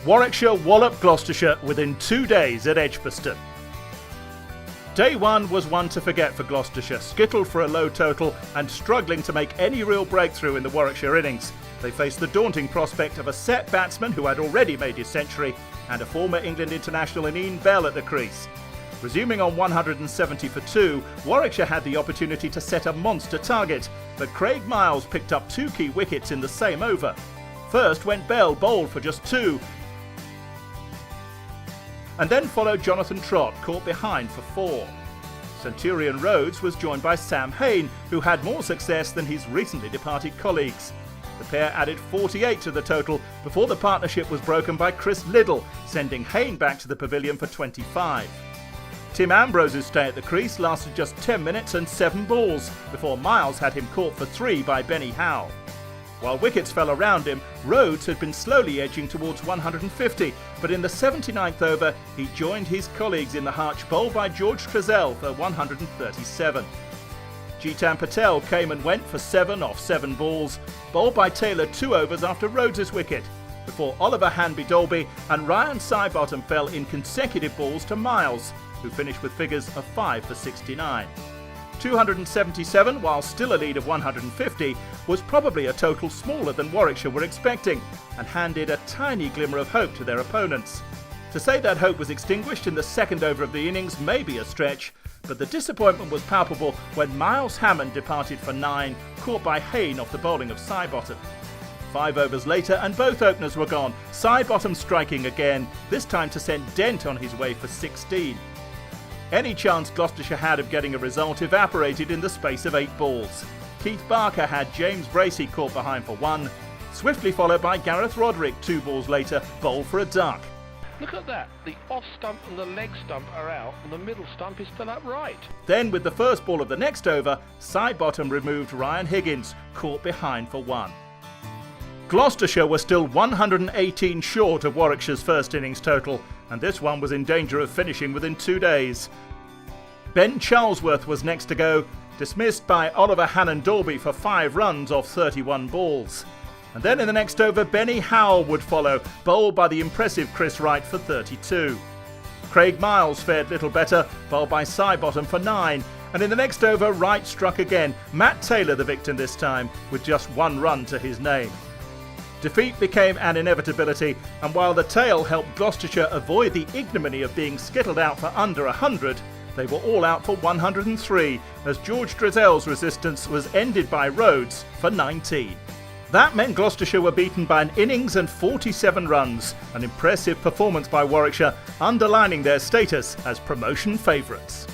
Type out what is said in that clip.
Warwickshire walloped Gloucestershire within 2 days at Edgbaston. Day one was one to forget for Gloucestershire, skittled for a low total and struggling to make any real breakthrough in the Warwickshire innings. They faced the daunting prospect of a set batsman who had already made his century and a former England international in Ian Bell at the crease. Resuming on 170 for 2, Warwickshire had the opportunity to set a monster target, but Craig Miles picked up 2 key wickets in the same over. First went Bell, bowled for just 2, and then followed Jonathan Trott, caught behind for 4. Centurion Rhodes was joined by Sam Hain, who had more success than his recently departed colleagues. The pair added 48 to the total before the partnership was broken by Chris Liddle, sending Hain back to the pavilion for 25. Tim Ambrose's stay at the crease lasted just 10 minutes and 7 balls before Miles had him caught for 3 by Benny Howe. While wickets fell around him, Rhodes had been slowly edging towards 150, but in the 79th over he joined his colleagues in the hutch, bowled by George Trezell for 137. Jitan Patel came and went for 7 off 7 balls, bowled by Taylor 2 overs after Rhodes's wicket, before Oliver Hanby-Dolby and Ryan Sidebottom fell in consecutive balls to Miles, who finished with figures of 5 for 69. 277, while still a lead of 150, was probably a total smaller than Warwickshire were expecting and handed a tiny glimmer of hope to their opponents. To say that hope was extinguished in the second over of the innings may be a stretch, but the disappointment was palpable when Miles Hammond departed for 9, caught by Hain off the bowling of Sidebottom. 5 overs later and both openers were gone, Sidebottom striking again, this time to send Dent on his way for 16. Any chance Gloucestershire had of getting a result evaporated in the space of 8 balls. Keith Barker had James Bracey caught behind for 1, swiftly followed by Gareth Roderick 2 balls later, bowled for a duck. Look at that, the off stump and the leg stump are out and the middle stump is still upright. Then with the first ball of the next over, Sidebottom removed Ryan Higgins, caught behind for 1. Gloucestershire were still 118 short of Warwickshire's first innings total, and this one was in danger of finishing within 2 days. Ben Charlesworth was next to go, dismissed by Oliver Hannon-Dolby for 5 runs off 31 balls. And then in the next over, Benny Howe would follow, bowled by the impressive Chris Wright for 32. Craig Miles fared little better, bowled by Sidebottom for 9. And in the next over, Wright struck again, Matt Taylor the victim this time, with just 1 run to his name. Defeat became an inevitability, and while the tail helped Gloucestershire avoid the ignominy of being skittled out for under 100, they were all out for 103, as George Trezell's resistance was ended by Rhodes for 19. That meant Gloucestershire were beaten by an innings and 47 runs, an impressive performance by Warwickshire, underlining their status as promotion favourites.